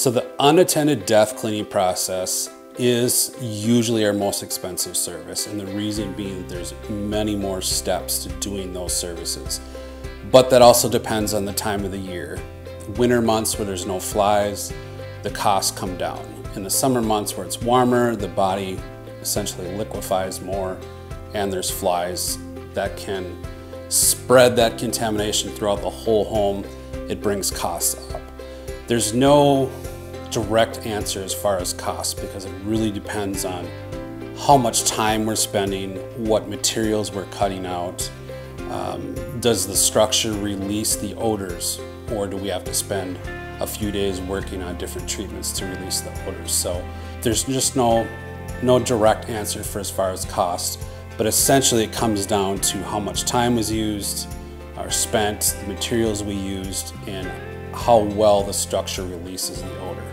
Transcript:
So the unattended death cleaning process is usually our most expensive service, and the reason being that there's many more steps to doing those services. But that also depends on the time of the year. Winter months where there's no flies, the costs come down. In the summer months where it's warmer, the body essentially liquefies more and there's flies that can spread that contamination throughout the whole home. It brings costs up. There's no direct answer as far as costs because it really depends on how much time we're spending, what materials we're cutting out. Does the structure release the odors, or do we have to spend a few days working on different treatments to release the odors? So there's just no direct answer for as far as cost, but essentially it comes down to how much time was used or spent, the materials we used, and how well the structure releases the odor.